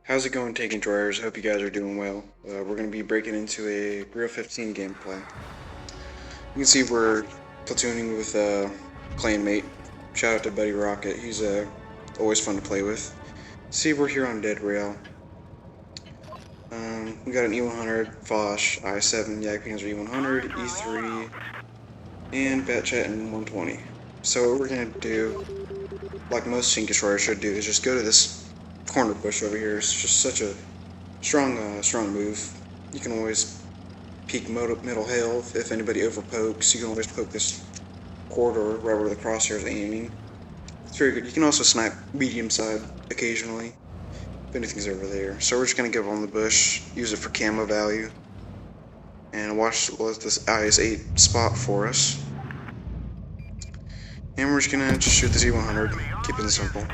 How's it going, Taking Dryers? Hope you guys are doing well. We're going to be breaking into a Grille 15 gameplay. You can see we're platooning with clanmate. Shout out to Buddy Rocket. He's always fun to play with. See, we're here on Dead Rail. We got an E100, Foch, I7, Jagdpanzer E100, E3, and Batchat and 120. So what we're going to do, like most Tank Destroyers should do, is just go to this corner bush over here. It's just such a strong move. You can always peek middle health if anybody overpokes. You can always poke this corridor right where the crosshair is aiming. It's very good. You can also snipe medium side occasionally if anything's over there. So we're just gonna give on the bush, use it for camo value, and watch what this IS-8 spot for us. And we're just gonna shoot the Z100, keep it simple.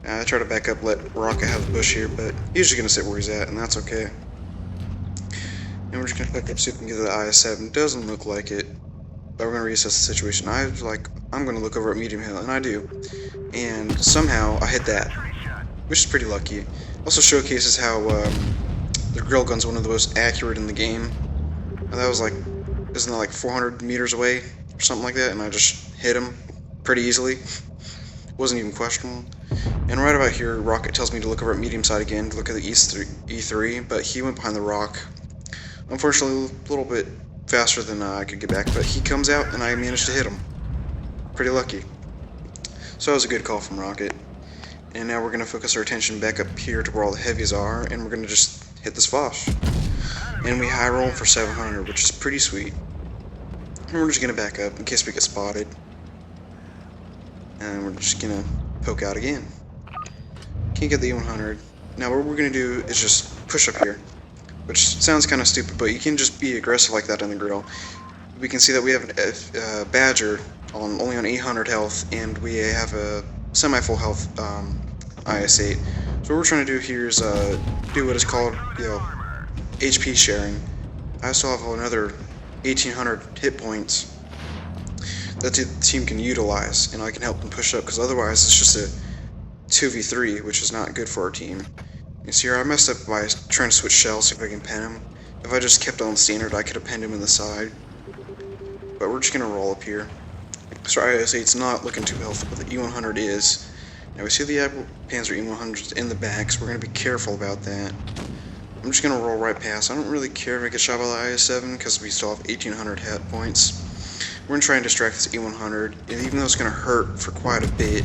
I try to back up, let Rocket have the bush here, but he's just gonna sit where he's at, and that's okay. And we're just gonna back up, see if we can get to the IS-7. Doesn't look like it, but we're gonna reassess the situation. I'm gonna look over at medium hill, and I do. And somehow I hit that, which is pretty lucky. Also showcases how the Grille gun's one of the most accurate in the game. And that was like, isn't that like 400 meters away or something like that? And I just hit him pretty easily. Wasn't even questionable. And right about here, Rocket tells me to look over at medium side again, to look at the E3, but he went behind the rock. Unfortunately, a little bit faster than I could get back, but he comes out and I managed to hit him. Pretty lucky. So that was a good call from Rocket. And now we're going to focus our attention back up here to where all the heavies are, and we're going to just hit this Foch. And we high roll for 700, which is pretty sweet. And we're just going to back up in case we get spotted. And we're just going to poke out again. Can't get the E100. Now what we're going to do is just push up here, which sounds kind of stupid, but you can just be aggressive like that in the Grille. We can see that we have a Badger only on 800 health, and we have a semi-full health IS-8. So what we're trying to do here is do what is called, HP sharing. I still have another 1800 hit points that the team can utilize, and I can help them push up, because otherwise it's just a 2v3, which is not good for our team. You see here, I messed up by trying to switch shells, see if I can pin him. If I just kept on standard, I could have pinned him in the side. But we're just going to roll up here. So our IS-8's not looking too healthy, but the E100 is. Now we see the Panzer E100s in the back, so we're going to be careful about that. I'm just going to roll right past. I don't really care if I get shot by the IS-7, because we still have 1800 hit points. We're going to try and distract this E100, and even though it's going to hurt for quite a bit,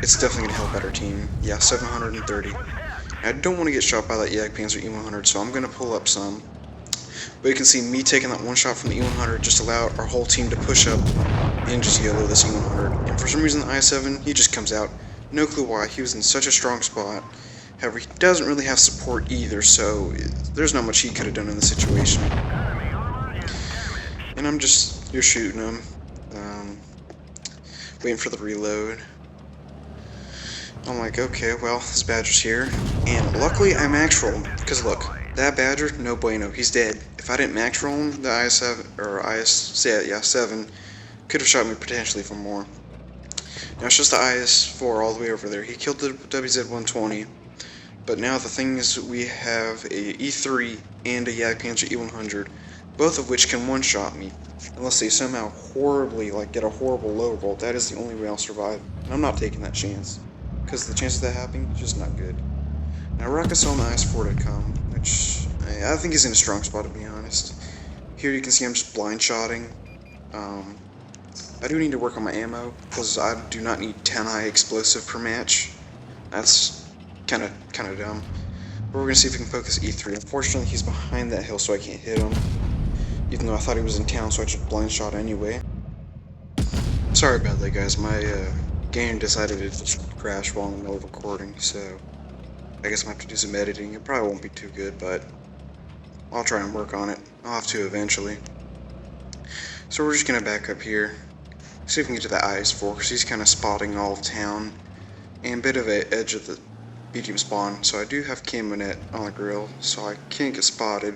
it's definitely going to help out our team. Yeah, 730. I don't want to get shot by that Jagdpanzer E100, so I'm going to pull up some. But you can see me taking that one shot from the E100 just allowed our whole team to push up and just yellow this E100. And for some reason the I7, he just comes out. No clue why. He was in such a strong spot. However, he doesn't really have support either, so there's not much he could have done in the situation. And I'm just, you're shooting him. Waiting for the reload. I'm like, okay, well, this Badger's here. And luckily I max rolled him, because look, that Badger, no bueno, he's dead. If I didn't max roll him, the IS-7 could have shot me potentially for more. Now it's just the IS-4 all the way over there. He killed the WZ-120, but now the thing is we have a E3 and a Jagdpanzer E100, both of which can one-shot me. Unless they somehow horribly, get a horrible low roll, that is the only way I'll survive. And I'm not taking that chance, because the chances of that happening is just not good. Now Rocket's on the IS-4 to come, which I think he's in a strong spot, to be honest. Here you can see I'm just blind shotting. I do need to work on my ammo, because I do not need 10 high explosive per match. That's kind of dumb. But we're going to see if we can focus E3. Unfortunately, he's behind that hill, so I can't hit him. Even though I thought he was in town, so I just blind shot anyway. Sorry about that, guys. My game decided to just crash while in the middle of recording, so I guess I'm going to have to do some editing. It probably won't be too good, but I'll try and work on it. I'll have to eventually. So we're just going to back up here, see if we can get to the IS-4, because he's kind of spotting all of town, and a bit of an edge of the medium spawn. So I do have camo net on the Grille, so I can't get spotted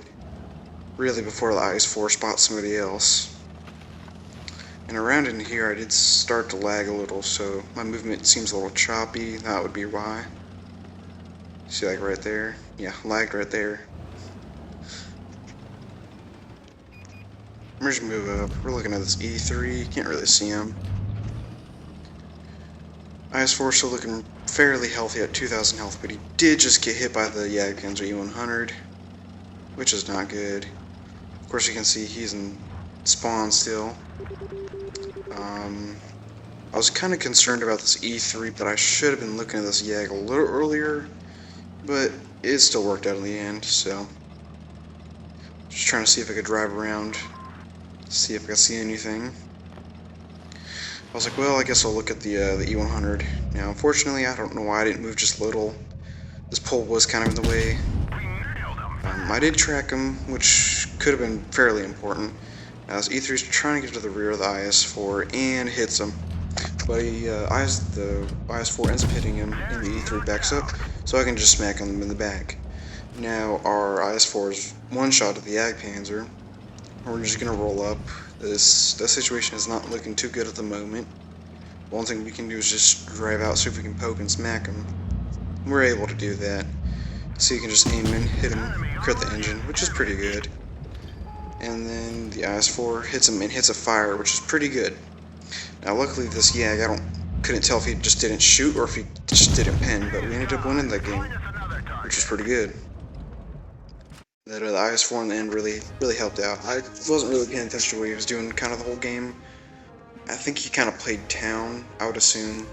really before the IS-4 spots somebody else. And around in here I did start to lag a little, so my movement seems a little choppy. That would be why. See, like right there? Yeah, lagged right there. We're just move up. We're looking at this E3. Can't really see him. IS-4 still looking fairly healthy at 2,000 health, but he did just get hit by the Jagdpanzer E100, which is not good. Of course, you can see he's in spawn still. I was kind of concerned about this E3, but I should have been looking at this Jag a little earlier, but it still worked out in the end, so. Just trying to see if I could drive around, see if I could see anything. I was like, well, I guess I'll look at the E100. Now, unfortunately, I don't know why I didn't move just a little. This pole was kind of in the way. I did track him, which could have been fairly important. As E3's trying to get to the rear of the IS-4 and hits him. But the IS-4 ends up hitting him, and the E3 backs up, so I can just smack him in the back. Now, our IS-4 is one shot at the Jagdpanzer. We're just going to roll up. This situation is not looking too good at the moment. One thing we can do is just drive out, see if we can poke and smack him. We're able to do that. So you can just aim in, hit him, crit the engine, which is pretty good. And then the IS-4 hits him and hits a fire, which is pretty good. Now luckily this Jag, couldn't tell if he just didn't shoot or if he just didn't pin, but we ended up winning that game, which was pretty good. That the IS-4 in the end really helped out. I wasn't really paying attention to what he was doing kind of the whole game. I think he kind of played town, I would assume.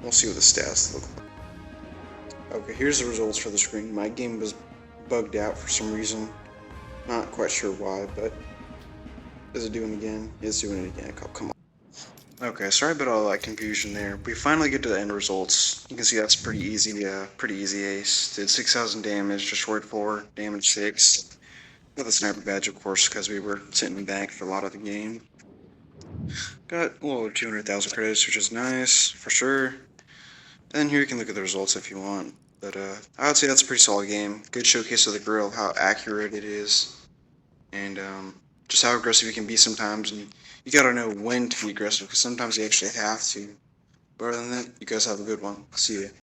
We'll see what the stats look like. Okay, here's the results for the screen. My game was bugged out for some reason. Not quite sure why, but is it doing it again? It's doing it again. Oh, come on. Okay, sorry about all that confusion there. We finally get to the end results. You can see that's pretty easy ace. Did 6,000 damage, destroyed 4, damaged 6. Got the sniper badge, of course, because we were sitting back for a lot of the game. Got a little 200,000 credits, which is nice, for sure. And here you can look at the results if you want. But I would say that's a pretty solid game. Good showcase of the Grille, how accurate it is. And just how aggressive you can be sometimes. And you gotta know when to be aggressive, because sometimes you actually have to. But other than that, you guys have a good one. See ya.